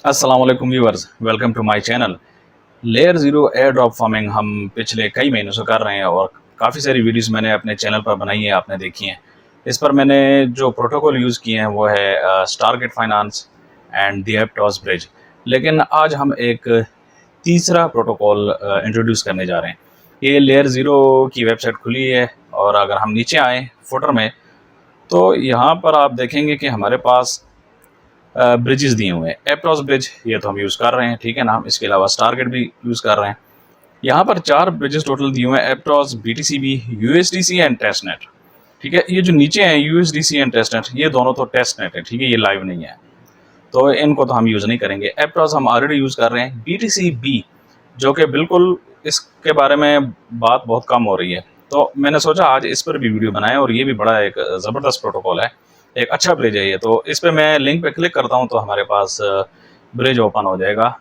अस्सलाम वालेकुम viewers, welcome to my channel. Layer zero airdrop farming हम पिछले कई महीनों से कर रहे हैं और काफ़ी सारी वीडियोस मैंने अपने चैनल पर बनाई है, आपने देखी हैं। इस पर मैंने जो प्रोटोकॉल यूज़ किए हैं वो है Stargate finance and the Aptos bridge. लेकिन आज हम एक तीसरा प्रोटोकॉल इंट्रोड्यूस करने जा रहे हैं। ये लेयर ज़ीरो की वेबसाइट खुली है और अगर हम नीचे आएँ फुटर में तो यहाँ पर आप देखेंगे कि हमारे पास ब्रिजेस दिए हुए हैं। एप्टॉस ब्रिज ये तो हम यूज़ कर रहे हैं, ठीक है ना। इसके अलावा स्टारगेट भी यूज़ कर रहे हैं। यहाँ पर 4 ब्रिजेस टोटल दिए हुए हैं, एप्टॉस, बीटीसीबी, यूएसडीसी एंड टेस्टनेट, ठीक है। ये जो नीचे हैं यूएसडीसी एंड टेस्टनेट, ये दोनों तो टेस्टनेट है, ठीक है, ये लाइव नहीं है, तो इनको तो हम यूज़ नहीं करेंगे। एप्टॉस हम ऑलरेडी यूज़ कर रहे हैं। बीटीसीबी जो कि बिल्कुल इसके बारे में बात बहुत कम हो रही है, तो मैंने सोचा आज इस पर भी वीडियो बनाएं। और ये भी बड़ा एक ज़बरदस्त प्रोटोकॉल है, एक अच्छा ब्रिज है ये। तो इस पर मैं लिंक पे क्लिक करता हूँ तो हमारे पास ब्रिज ओपन हो जाएगा।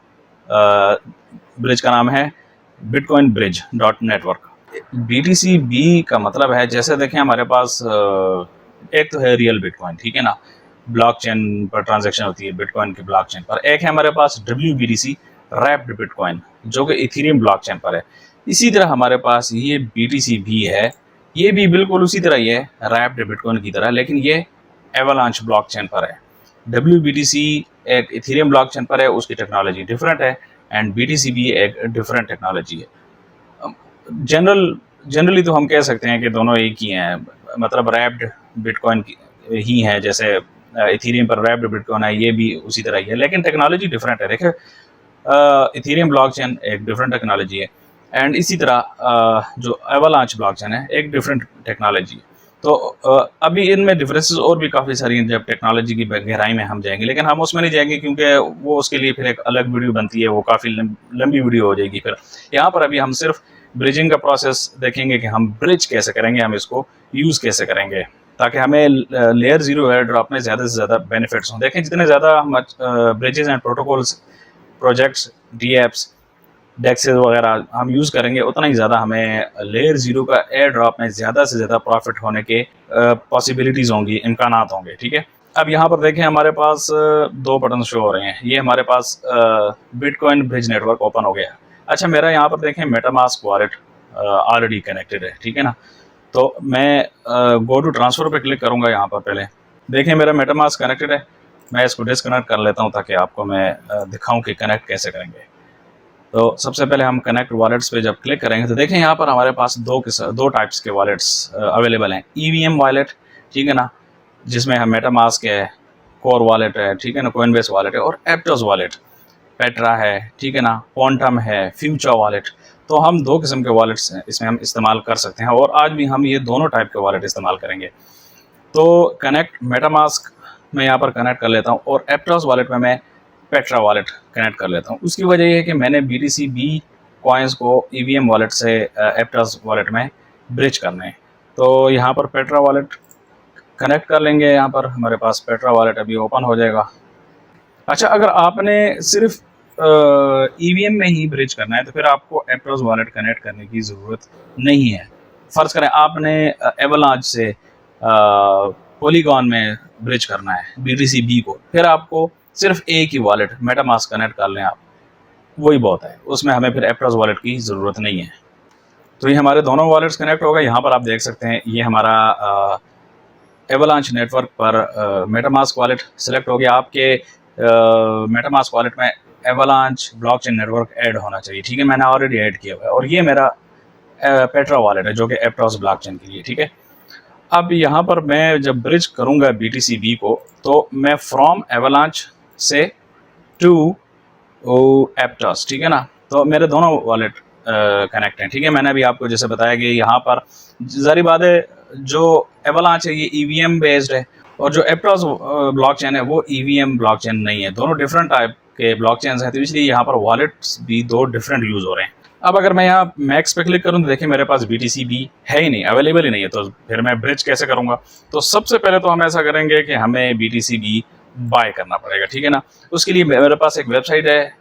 ब्रिज का नाम है bitcoin bridge dot network. BTCB का मतलब है, जैसे देखें हमारे पास एक तो है रियल बिटकॉइन, ठीक है ना, ब्लॉकचेन पर ट्रांजैक्शन होती है बिटकॉइन के ब्लॉकचेन पर। एक है हमारे पास WBTC रैप्ड बिटकॉइन जो कि इथेरियम ब्लॉकचेन पर है। इसी तरह हमारे पास ये BTCB है, ये भी बिल्कुल उसी तरह ही है रैप्ड बिटकॉइन की तरह, लेकिन ये एवलांच ब्लॉकचेन पर है। WBTC एक इथेरियम ब्लॉकचेन पर है, उसकी टेक्नोलॉजी डिफरेंट है, एंड BTCB एक डिफरेंट टेक्नोलॉजी है। जनरली तो हम कह सकते हैं कि दोनों एक ही हैं, मतलब रैप्ड बिटकॉइन ही है, जैसे इथेरियम पर रैप्ड बिटकॉइन है, ये भी उसी तरह ही है, लेकिन टेक्नोलॉजी डिफरेंट है। देखिए इथेरियम ब्लॉकचेन एक डिफरेंट टेक्नोलॉजी है, एंड इसी तरह जो एवलांच ब्लॉकचेन है एक डिफरेंट टेक्नोलॉजी है। तो अभी इनमें डिफरेंसेस और भी काफ़ी सारी हैं, जब टेक्नोलॉजी की गहराई में हम जाएंगे, लेकिन हम उसमें नहीं जाएंगे क्योंकि वो उसके लिए फिर एक अलग वीडियो बनती है, वो काफ़ी लंबी वीडियो हो जाएगी। फिर यहाँ पर अभी हम सिर्फ ब्रिजिंग का प्रोसेस देखेंगे कि हम ब्रिज कैसे करेंगे, हम इसको यूज़ कैसे करेंगे, ताकि हमें लेयर ज़ीरो एयर ड्रॉप में ज़्यादा से ज़्यादा बेनिफिट्स हों। देखें जितने ज़्यादा हम bridges and protocols, projects, DApps, डेक्सेस वगैरह हम यूज़ करेंगे, उतना ही ज़्यादा हमें लेयर ज़ीरो का एयर ड्रॉप में ज़्यादा से ज़्यादा प्रॉफिट होने के पॉसिबिलिटीज़ होंगी, इम्कानात होंगे, ठीक है। अब यहाँ पर देखें हमारे पास 2 बटन शो हो रहे हैं। ये हमारे पास बिटकॉइन ब्रिज नेटवर्क ओपन हो गया। अच्छा, मेरा यहाँ पर देखें मेटामास्क वॉलेट ऑलरेडी कनेक्टेड है, ठीक है ना। तो मैं गो टू ट्रांसफ़र पे क्लिक करूँगा। यहाँ पर पहले देखें मेरा मेटामास्क कनेक्टेड है। मैं इसको डिसकनेक्ट कर लेता हूँ ताकि आपको मैं दिखाऊँ कि कनेक्ट कैसे करेंगे। तो सबसे पहले हम कनेक्ट वॉलेट्स पे जब क्लिक करेंगे तो देखें यहाँ पर हमारे पास दो टाइप्स के वॉलेट्स अवेलेबल हैं। EVM वॉलेट, ठीक है ना, जिसमें हम मेटामास्क है, कोर वॉलेट है, ठीक है ना, कोइनबेस वॉलेट है, और एप्टॉस वॉलेट, पेट्रा है, ठीक है ना, क्वांटम है, फ्यूचर वॉलेट। तो हम 2 किस्म के वॉलेट्स इसमें हम इस्तेमाल कर सकते हैं, और आज भी हम ये दोनों टाइप के वॉलेट इस्तेमाल करेंगे। तो कनेक्ट मेटामास्क मैं यहाँ पर कनेक्ट कर लेता हूँ, और एप्टॉस वॉलेट में मैं पेट्रा वॉलेट कनेक्ट कर लेता हूँ। उसकी वजह ये है कि मैंने BTCB कॉइन्स को EVM वॉलेट से एप्टॉस वॉलेट में ब्रिज करने हैं। तो यहाँ पर पेट्रा वॉलेट कनेक्ट कर लेंगे। यहाँ पर हमारे पास पेट्रा वॉलेट अभी ओपन हो जाएगा। अच्छा, अगर आपने सिर्फ EVM में ही ब्रिज करना है तो फिर आपको एप्टॉस वॉलेट कनेक्ट करने की ज़रूरत नहीं है। फ़र्ज़ करें आपने एवलांच से पॉलीगॉन में ब्रिज करना है BTCB को, फिर आपको सिर्फ एक ही वॉलेट मेटामास्क कनेक्ट कर लें आप, वही बहुत है, उसमें हमें फिर एप्टॉस वॉलेट की ज़रूरत नहीं है। तो ये हमारे दोनों वॉलेट्स कनेक्ट हो गए। यहाँ पर आप देख सकते हैं ये हमारा एवलांच नेटवर्क पर मेटामास्क वॉलेट सेलेक्ट हो गया। आपके मेटामास्क वॉलेट में एवलांच ब्लॉकचेन नेटवर्क ऐड होना चाहिए, ठीक है, मैंने ऑलरेडी ऐड किया हुआ है। और ये मेरा पेट्रा वॉलेट है जो कि एप्टॉस ब्लॉकचेन के लिए, ठीक है। अब यहाँ पर मैं जब ब्रिज करूँगा BTCB को, तो मैं फ्रॉम एवलांच से टू एप्टॉस, ठीक है ना। तो मेरे दोनों वॉलेट कनेक्ट हैं, ठीक है। मैंने अभी आपको जैसे बताया कि यहाँ पर ज़ाहिर बात है जो एवलांच है ये EVM बेस्ड है, और जो एप्टॉस ब्लॉकचेन है वो EVM ब्लॉकचेन नहीं है। दोनों डिफरेंट टाइप के ब्लॉकचेन्स हैं, तो इसलिए यहाँ पर वॉलेट्स भी 2 डिफरेंट यूज़ हो रहे हैं। अब अगर मैं यहाँ मैक्स पे क्लिक करूँ तो देखिए मेरे पास BTCB है ही नहीं, अवेलेबल ही नहीं है, तो फिर मैं ब्रिज कैसे करूँगा। तो सबसे पहले तो हम ऐसा करेंगे कि हमें BTCB बाय करना पड़ेगा, ठीक है ना। उसके लिए मेरे पास एक वेबसाइट है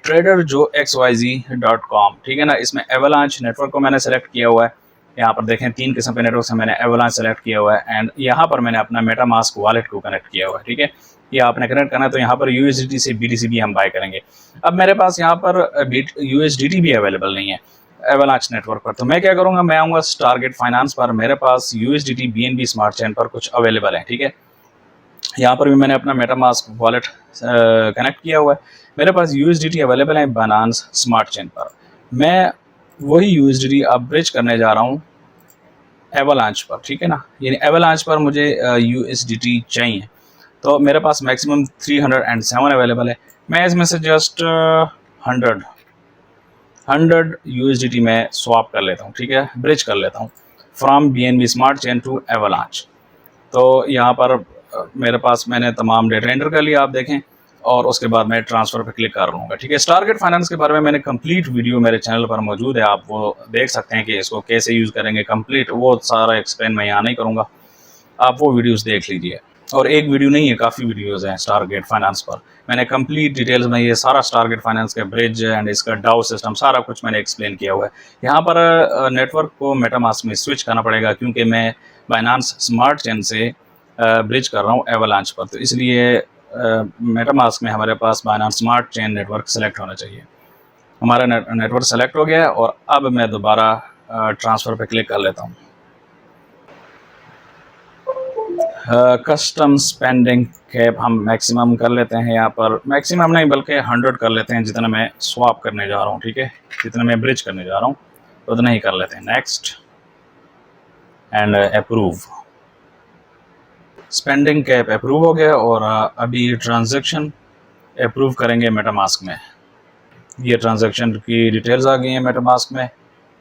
traderjoexyz.com, ठीक है ना। इसमें एवलांच नेटवर्क को मैंने सेलेक्ट किया हुआ है, यहाँ पर देखें 3 किस्म के नेटवर्क से मैंने एवलांच सेलेक्ट किया हुआ है एंड यहाँ पर मैंने अपना मेटामास्क वॉलेट को कनेक्ट किया हुआ है। ठीक है, ये आपने कनेक्ट करना है तो यहाँ पर USDT से BTC भी हम बाय करेंगे। अब मेरे पास यहाँ पर USDT भी अवेलेबल नहीं है एवलांच नेटवर्क पर, तो मैं क्या करूँगा, मैं आऊँगा टारगेट फाइनेंस पर, मेरे पास USDT BNB स्मार्ट चेन पर कुछ अवेलेबल है। ठीक है, यहाँ पर भी मैंने अपना मेटामास्क वॉलेट कनेक्ट किया हुआ है, मेरे पास USDT अवेलेबल है बाइनेंस स्मार्ट चेन पर। मैं वही USDT अब ब्रिज करने जा रहा हूँ एवलांच पर। ठीक है ना, यानी एवलांच पर मुझे USDT चाहिए, तो मेरे पास मैक्सिमम 307 अवेलेबल है। मैं इसमें से जस्ट 100 USDT में स्वैप कर लेता हूँ। ठीक है, ब्रिज कर लेता हूँ from BNB smart chain to avalanche. तो यहाँ पर मेरे पास मैंने तमाम डेटा एंटर कर लिया, आप देखें, और उसके बाद मैं ट्रांसफ़र पर क्लिक कर लूँगा। ठीक है, टारगेट फाइनेंस के बारे में मैंने कंप्लीट वीडियो मेरे चैनल पर मौजूद है, आप वो देख सकते हैं कि इसको कैसे यूज़ करेंगे कंप्लीट, वो सारा एक्सप्लेन मैं यहाँ नहीं करूँगा, आप वो वीडियोज़ देख लीजिए। और एक वीडियो नहीं है, काफ़ी वीडियोज़ हैं टारगेट फाइनेंस पर, मैंने कंप्लीट डिटेल्स में ये सारा टारगेट फाइनेंस का ब्रिज एंड इसका डाउ सिस्टम सारा कुछ मैंने एक्सप्लेन किया हुआ है। यहाँ पर नेटवर्क को मेटामास्क में स्विच करना पड़ेगा क्योंकि मैं बाइनेंस स्मार्ट चेन से ब्रिज कर रहा हूँ एवलांच पर, तो इसलिए मेटामास्क में हमारे पास Binance smart chain network select होना चाहिए। हमारा नेटवर्क सेलेक्ट हो गया है और अब मैं दोबारा ट्रांसफ़र पे क्लिक कर लेता हूँ। कस्टम स्पेंडिंग कैप हम मैक्सिमम कर लेते हैं, यहाँ पर मैक्सिमम नहीं बल्कि 100 कर लेते हैं, जितना मैं स्वैप करने जा रहा हूँ। ठीक है, जितना मैं ब्रिज करने जा रहा हूँ उतना ही कर लेते हैं। Next and approve. Spending cap approve हो गया और अभी ट्रांजैक्शन अप्रूव करेंगे मेटामास्क में। ये ट्रांजैक्शन की डिटेल्स आ गई हैं मेटामास्क में,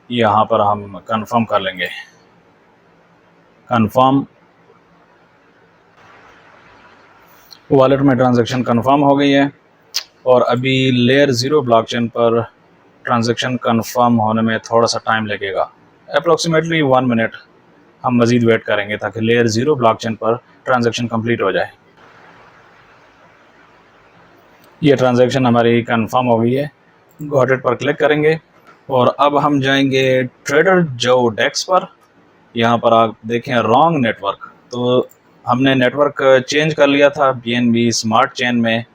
यहाँ पर हम कंफर्म कर लेंगे। कंफर्म, वॉलेट में ट्रांजैक्शन कंफर्म हो गई है और अभी लेयर 0 ब्लॉकचेन पर ट्रांजैक्शन कंफर्म होने में थोड़ा सा टाइम लगेगा, अप्रोक्सीमेटली 1 मिनट हम मज़ीद वेट करेंगे ताकि लेयर 0 ब्लॉकचेन पर ट्रांजैक्शन कंप्लीट हो जाए। ये ट्रांजैक्शन हमारी कंफर्म हो गई है, गॉट इट पर क्लिक करेंगे और अब हम जाएंगे ट्रेडर जो डेक्स पर। यहाँ पर आप देखें रॉन्ग नेटवर्क, तो हमने नेटवर्क चेंज कर लिया था BNB स्मार्ट चेन में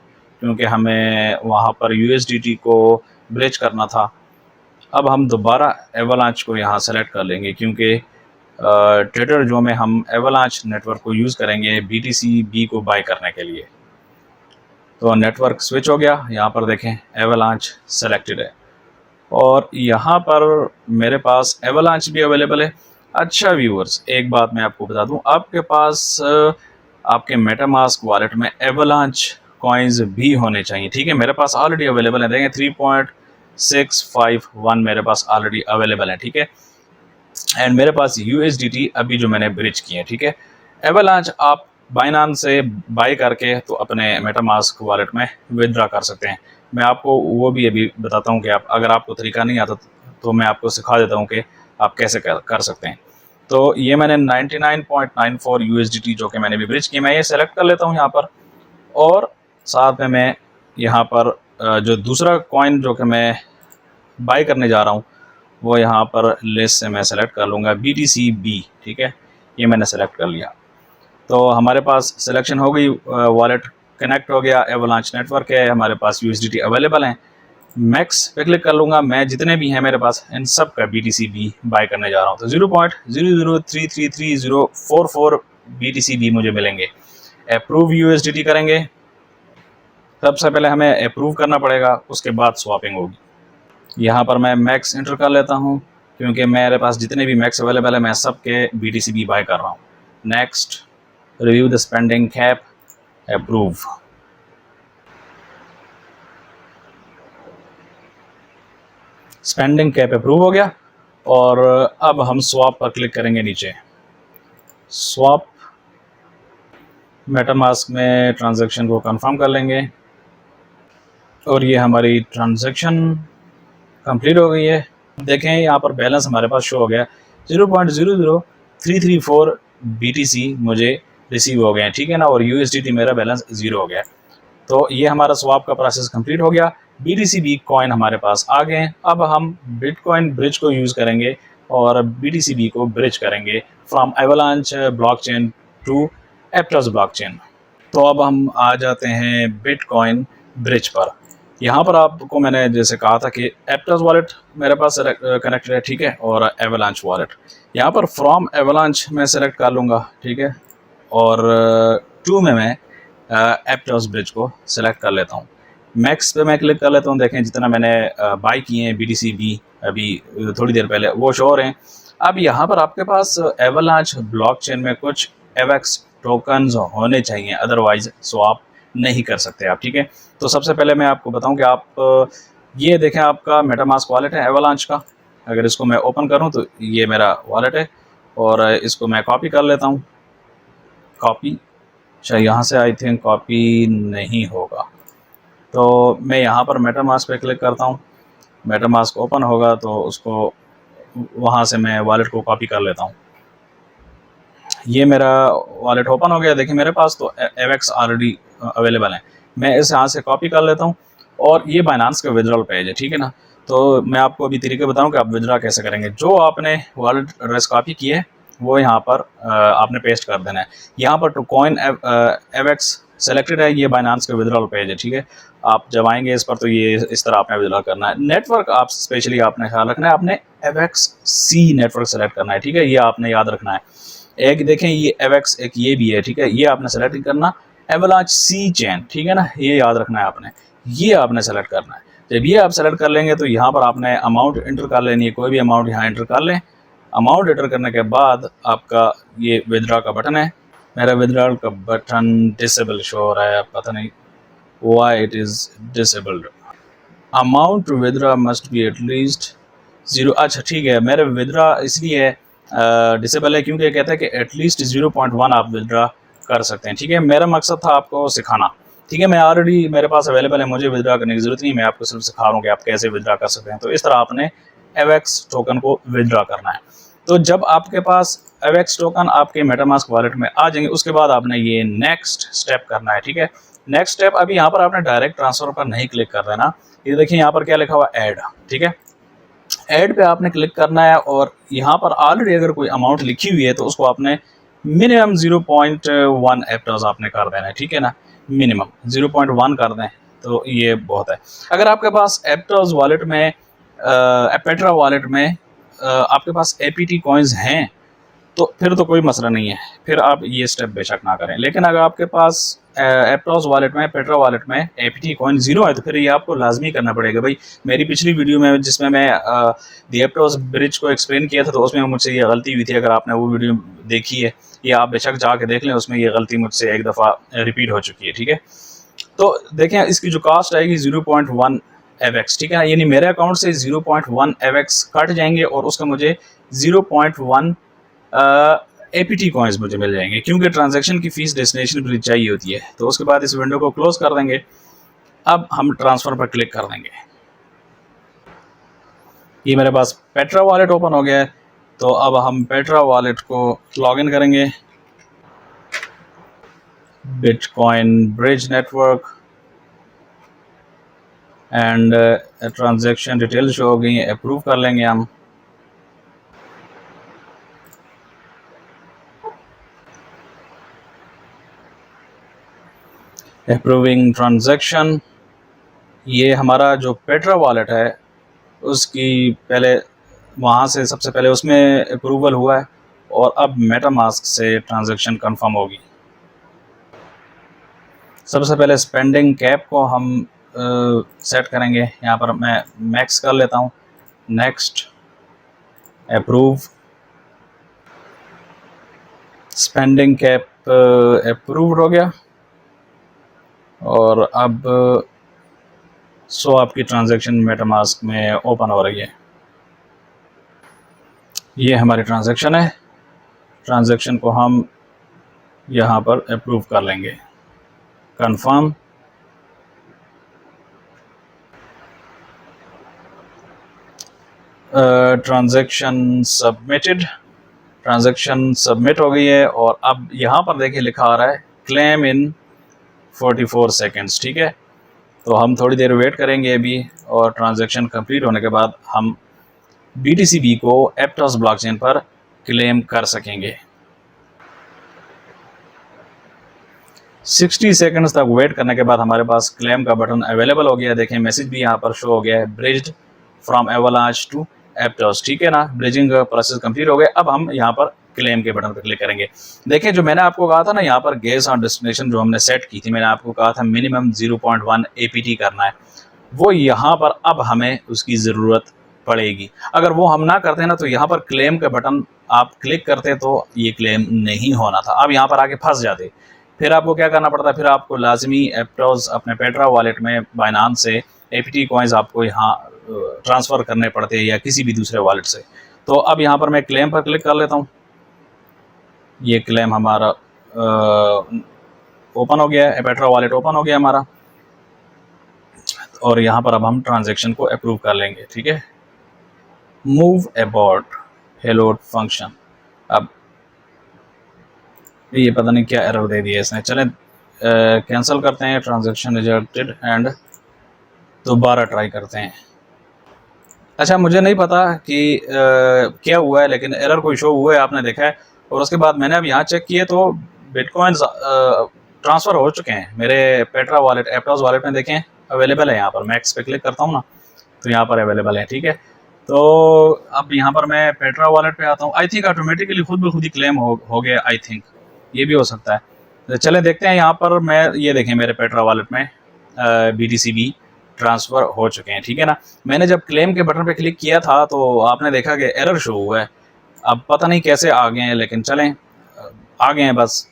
क्योंकि हमें वहाँ पर USDT को ब्रिज करना था। अब हम दोबारा एवलांच को यहाँ सेलेक्ट कर लेंगे क्योंकि ट्रेडर जो में हम एवलांच नेटवर्क को यूज़ करेंगे BTC को बाय करने के लिए। तो नेटवर्क स्विच हो गया, यहाँ पर देखें एवलांच सेलेक्टेड है और यहाँ पर मेरे पास एवलांच भी अवेलेबल है। अच्छा व्यूअर्स, एक बात मैं आपको बता दूं, आपके पास आपके मेटामास्क वॉलेट में एवलांच कॉइन्स भी होने चाहिए। ठीक है, मेरे पास ऑलरेडी अवेलेबल है, देखें 3.651 मेरे पास ऑलरेडी अवेलेबल है। ठीक है, एंड मेरे पास USDT अभी जो मैंने ब्रिज किए हैं। ठीक है, एवलांच आप बाइनेंस से बाय करके तो अपने मेटामास्क वॉलेट में विदड्रा कर सकते हैं। मैं आपको वो भी अभी बताता हूँ कि आप, अगर आपको तरीका नहीं आता तो मैं आपको सिखा देता हूँ कि आप कैसे कर सकते हैं। तो ये मैंने 99.94 USDT जो कि मैंने भी ब्रिज किया, मैं ये सेलेक्ट कर लेता हूँ यहाँ पर और साथ में मैं यहाँ पर जो दूसरा कॉइन जो कि मैं बाय करने जा रहा हूँ वो यहाँ पर लिस्ट से मैं सेलेक्ट कर लूँगा BTCB। ठीक है, ये मैंने सेलेक्ट कर लिया, तो हमारे पास सिलेक्शन हो गई, वॉलेट कनेक्ट हो गया, एवलांच नेटवर्क है, हमारे पास USDT अवेलेबल हैं। मैक्स पे क्लिक कर लूँगा, मैं जितने भी हैं मेरे पास इन सब का BTCB बाय करने जा रहा हूँ, तो 0.003330044 BTCB मुझे मिलेंगे। अप्रूव USDT करेंगे, सबसे पहले हमें अप्रूव करना पड़ेगा, उसके बाद स्वैपिंग होगी। यहाँ पर मैं मैक्स इंटर कर लेता हूँ क्योंकि मेरे पास जितने भी मैक्स अवेलेबल है मैं सब के BTCB बाय कर रहा हूँ। Next, review the spending cap, approve. Spending cap approve हो गया और अब हम स्वैप पर क्लिक करेंगे नीचे। स्वैप, मेटामास्क में ट्रांजैक्शन को कंफर्म कर लेंगे और ये हमारी ट्रांजैक्शन कंप्लीट हो गई है। देखें यहाँ पर बैलेंस हमारे पास शो हो गया 0.00334 BTC मुझे रिसीव हो गए हैं। ठीक है ना, और USDT मेरा बैलेंस 0 हो गया। तो ये हमारा स्वैप का प्रोसेस कंप्लीट हो गया, BTCB कॉइन हमारे पास आ गए हैं। अब हम बिटकॉइन ब्रिज को यूज़ करेंगे और BTCB को ब्रिज करेंगे from avalanche blockchain to Aptos blockchain. तो अब हम आ जाते हैं बिटकॉइन ब्रिज पर। यहाँ पर आपको मैंने जैसे कहा था कि एप्टस वॉलेट मेरे पास कनेक्टेड है, ठीक है, और एवलांच वॉलेट। यहाँ पर फ्रॉम एवलांच मैं सेलेक्ट कर लूँगा, ठीक है, और टू में मैं एप्टस ब्रिज को सिलेक्ट कर लेता हूँ। मैक्स पे मैं क्लिक कर लेता हूँ। देखें जितना मैंने बाई किए हैं BTCB अभी थोड़ी देर पहले वो शो हो रहे हैं। अब यहाँ पर आपके पास एवलांच ब्लॉकचेन में कुछ एवेक्स टोकन्स होने चाहिए, अदरवाइज सो आप नहीं कर सकते आप, ठीक है। तो सबसे पहले मैं आपको बताऊं कि आप ये देखें, आपका मेटामास्क वॉलेट है एवलांच का। अगर इसको मैं ओपन करूं तो ये मेरा वॉलेट है और इसको मैं कॉपी कर लेता हूं। कॉपी, अच्छा यहाँ से आई थिंक कॉपी नहीं होगा, तो मैं यहाँ पर मेटामास्क पे क्लिक करता हूँ। मेटामास्क ओपन होगा तो उसको वहाँ से मैं वॉलेट को कॉपी कर लेता हूँ। ये मेरा वॉलेट ओपन हो गया। देखिए मेरे पास तो एवेक्स ऑलरेडी अवेलेबल है। मैं इसे यहाँ से कॉपी कर लेता हूँ और ये बाइनांस का विड्रॉल पेज है, ठीक है ना। तो मैं आपको अभी तरीके बताऊँ कि आप विड्रॉ कैसे करेंगे। जो आपने वॉलेट एड्रेस कॉपी किए है वो यहाँ पर आपने पेस्ट कर देना है। यहाँ पर टू कॉइन एवेक्स सेलेक्टेड है, ये बाइनांस का विड्रॉल पेज है, ठीक है। आप जब आएंगे इस पर तो ये इस तरह आपने विड्रॉ करना है। नेटवर्क आप स्पेशली आपने ख्याल रखना है, आपने एवेक्स सी नेटवर्क सेलेक्ट करना है, ठीक है, ये आपने याद रखना है। एक देखें ये एवेक्स एक ये भी है, ठीक है, ये आपने सेलेक्ट करना। एवलांच सी चेन, ठीक है ना, ये याद रखना है आपने, ये आपने सेलेक्ट करना है। जब ये आप सेलेक्ट कर लेंगे तो यहाँ पर आपने अमाउंट इंटर कर लेनी है, कोई भी अमाउंट यहाँ इंटर कर लें। अमाउंट इंटर करने के बाद आपका ये विदड्रॉ का बटन है। मेरा विदड्रॉल का बटन डिसेबल शो हो रहा है, पता नहीं why it is disabled. Amount to withdraw must be at least 0। अच्छा ठीक है, मेरा विदड्रॉ इसलिए डिसेबल है क्योंकि कहता है कि एटलीस्ट 0.1 आप विदड्रॉ कर सकते हैं, ठीक है। मेरा मकसद था आपको सिखाना, ठीक है। मैं ऑलरेडी मेरे पास अवेलेबल है, मुझे विदड्रॉ करने की ज़रूरत नहीं, मैं आपको सिर्फ सिखा रहा हूँ कि आप कैसे विदड्रॉ कर सकते हैं। तो इस तरह आपने एवेक्स टोकन को विदड्रॉ करना है। तो जब आपके पास एवेक्स टोकन आपके मेटामास्क वॉलेट में आ जाएंगे उसके बाद आपने ये नेक्स्ट स्टेप करना है, ठीक है। नेक्स्ट स्टेप अभी यहाँ पर आपने डायरेक्ट ट्रांसफर पर नहीं क्लिक कर देना। ये देखिए यहाँ पर क्या लिखा हुआ ऐड, ठीक है। ऐड पे आपने क्लिक करना है और यहाँ पर ऑलरेडी अगर कोई अमाउंट लिखी हुई है तो उसको आपने मिनिमम 0.1 एप्टस आपने कर देना है, ठीक है ना। मिनिमम 0.1 कर दें तो ये बहुत है। अगर आपके पास एप्टस वॉलेट में पेट्रा वॉलेट में आपके पास APT कॉइन्स हैं तो फिर तो कोई मसला नहीं है, फिर आप ये स्टेप बेशक ना करें। लेकिन अगर आपके पास एप्टस वॉलेट में पेट्रा वॉलेट में APT कॉइन 0 है तो फिर ये आपको लाजमी करना पड़ेगा। भाई मेरी पिछली वीडियो में जिसमें मैं दी एप्टस ब्रिज को एक्सप्लेन किया था तो उसमें मुझसे ये गलती हुई थी। अगर आपने वो वीडियो देखी है या आप बेशक जाके देख लें, उसमें ये गलती मुझसे एक दफ़ा रिपीट हो चुकी है, ठीक है। तो देखें इसकी जो कास्ट आएगी 0.1 एवेक्स, ठीक है ना। यानी मेरे अकाउंट से 0.1 एवेक्स कट जाएंगे और उसका मुझे 0.1 APT कॉइन्स मुझे मिल जाएंगे, क्योंकि ट्रांजैक्शन की फ़ीस डेस्टिनेशन पर चाहिए होती है। तो उसके बाद इस विंडो को क्लोज कर देंगे। अब हम ट्रांसफ़र पर क्लिक कर देंगे। ये मेरे पास पेट्रा वॉलेट ओपन हो गया है। तो अब हम पेट्रा वॉलेट को लॉगिन करेंगे। Bitcoin bridge network and transaction detail show हो गई है, अप्रूव कर लेंगे हम। Approving transaction. ये हमारा जो पेट्रा वॉलेट है उसकी पहले वहाँ से सबसे पहले उसमें अप्रूवल हुआ है और अब मेटामास्क से ट्रांजैक्शन कंफर्म होगी। सबसे पहले स्पेंडिंग कैप को हम सेट करेंगे। यहाँ पर मैं मैक्स कर लेता हूँ। Next, approve. Spending cap approved हो गया और अब सो आपकी ट्रांजैक्शन मेटामास्क में ओपन हो रही है। ये हमारी ट्रांजैक्शन है। ट्रांजैक्शन को हम यहाँ पर अप्रूव कर लेंगे। Confirm. Transaction submitted. Transaction submit हो गई है और अब यहाँ पर देखिए लिखा आ रहा है क्लेम इन 44 सेकेंड्स, ठीक है। तो हम थोड़ी देर वेट करेंगे अभी और ट्रांजैक्शन कंप्लीट होने के बाद हम BTCB को एप्टोस ब्लॉकचेन पर क्लेम कर सकेंगे। 60 सेकंड्स तक वेट करने के बाद हमारे पास क्लेम का बटन अवेलेबल हो गया। देखें मैसेज भी यहाँ पर शो हो गया है, bridged from avalanche to Aptos. ठीक है ना, ब्रिजिंग प्रोसेस कंप्लीट हो गया। अब हम यहाँ पर क्लेम के बटन पर क्लिक करेंगे। देखें जो मैंने आपको कहा था ना, यहाँ पर गैस ऑन डेस्टिनेशन जो हमने सेट की थी, मैंने आपको कहा था मिनिमम 0.1 APT करना है, वो यहाँ पर अब हमें उसकी ज़रूरत पड़ेगी। अगर वो हम ना करते ना तो यहाँ पर क्लेम का बटन आप क्लिक करते तो ये क्लेम नहीं होना था, आप यहाँ पर आके फंस जाते। फिर आपको क्या करना पड़ता है, फिर आपको लाजमी एप्टोस अपने पेट्रा वॉलेट में बाइनांस से APT कॉइन्स आपको यहाँ ट्रांसफ़र करने पड़ते हैं या किसी भी दूसरे वॉलेट से। तो अब यहाँ पर मैं क्लेम पर क्लिक कर लेता हूँ। ये क्लेम हमारा ओपन हो गया है, पेट्रा वॉलेट ओपन हो गया हमारा, और यहाँ पर अब हम ट्रांजैक्शन को अप्रूव कर लेंगे। ठीक है, मूव अबाउट पेलोड फंक्शन। अब ये पता नहीं क्या एरर दे दिया इसने, चलें कैंसिल करते हैं, ट्रांजैक्शन रिजेक्टेड, एंड दोबारा ट्राई करते हैं। अच्छा, मुझे नहीं पता कि क्या हुआ है, लेकिन एरर कोई शो हुआ है, आपने देखा है। और उसके बाद मैंने अब यहाँ चेक किए तो बिटकॉइंस ट्रांसफ़र हो चुके हैं मेरे पेट्रा वॉलेट, एप्टोस वॉलेट में। देखें अवेलेबल है, यहाँ पर मैक्स पे क्लिक करता हूँ ना तो यहाँ पर अवेलेबल है। ठीक है, तो अब यहाँ पर मैं पेट्रा वॉलेट पे आता हूँ। आई थिंक ऑटोमेटिकली खुद ब खुद ही क्लेम हो गया, आई थिंक ये भी हो सकता है। तो चलें देखते हैं। यहाँ पर मैं ये देखें मेरे पेट्रा वॉलेट में BTCB ट्रांसफ़र हो चुके हैं। ठीक है ना, मैंने जब क्लेम के बटन पे क्लिक किया था तो आपने देखा कि एरर शो हुआ है। अब पता नहीं कैसे आ गए हैं, लेकिन चलें आ गए हैं। बस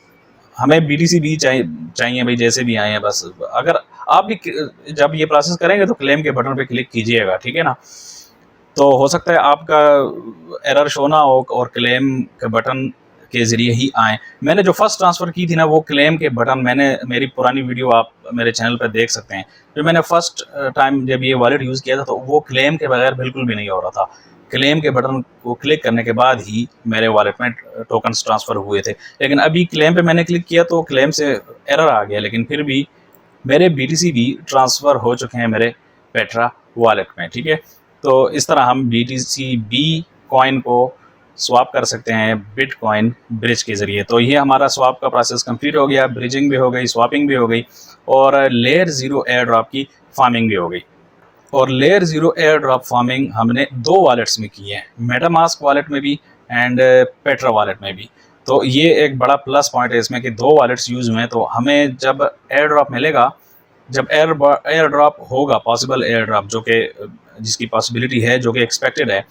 हमें BTCB चाहिए भाई, जैसे भी आए हैं बस। अगर आप भी जब ये प्रोसेस करेंगे तो क्लेम के बटन पे क्लिक कीजिएगा। ठीक है ना, तो हो सकता है आपका एरर शो ना हो और क्लेम के बटन के ज़रिए ही आए। मैंने जो फर्स्ट ट्रांसफ़र की थी ना, वो क्लेम के बटन, मैंने मेरी पुरानी वीडियो आप मेरे चैनल पर देख सकते हैं। जो मैंने फर्स्ट टाइम जब ये वॉलेट यूज़ किया था तो वो क्लेम के बगैर बिल्कुल भी नहीं हो रहा था। क्लेम के बटन को क्लिक करने के बाद ही मेरे वॉलेट में टोकन्स ट्रांसफ़र हुए थे। लेकिन अभी क्लेम पे मैंने क्लिक किया तो क्लेम से एरर आ गया, लेकिन फिर भी मेरे BTCB ट्रांसफ़र हो चुके हैं मेरे पेट्रा वॉलेट में। ठीक है, तो इस तरह हम BTCB कॉइन को स्वाप कर सकते हैं बिटकॉइन ब्रिज के ज़रिए। तो ये हमारा स्वाप का प्रोसेस कंप्लीट हो गया, ब्रिजिंग भी हो गई, स्वापिंग भी हो गई, और लेयर 0 एयर ड्रॉप की फार्मिंग भी हो गई। और लेयर 0 एयर ड्रॉप फार्मिंग हमने 2 वॉलेट्स में की है, मेटामास्क वॉलेट में भी एंड पेट्रा वॉलेट में भी। तो ये एक बड़ा प्लस पॉइंट है इसमें कि 2 वॉलेट्स यूज़ हुए हैं। तो हमें जब एयर ड्रॉप मिलेगा, जब एयर ड्रॉप होगा, पॉसिबल एयर ड्रॉप जो कि जिसकी पॉसिबिलिटी है, जो कि एक्सपेक्टेड है,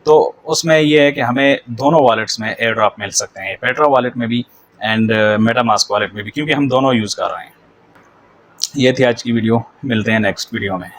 तो उसमें यह है कि हमें दोनों वॉलेट्स में एयर ड्रॉप मिल सकते हैं, पेट्रा वॉलेट में भी एंड मेटामास्क वॉलेट में भी, क्योंकि हम दोनों यूज़ कर रहे हैं। ये थी आज की वीडियो, मिलते हैं नेक्स्ट वीडियो में।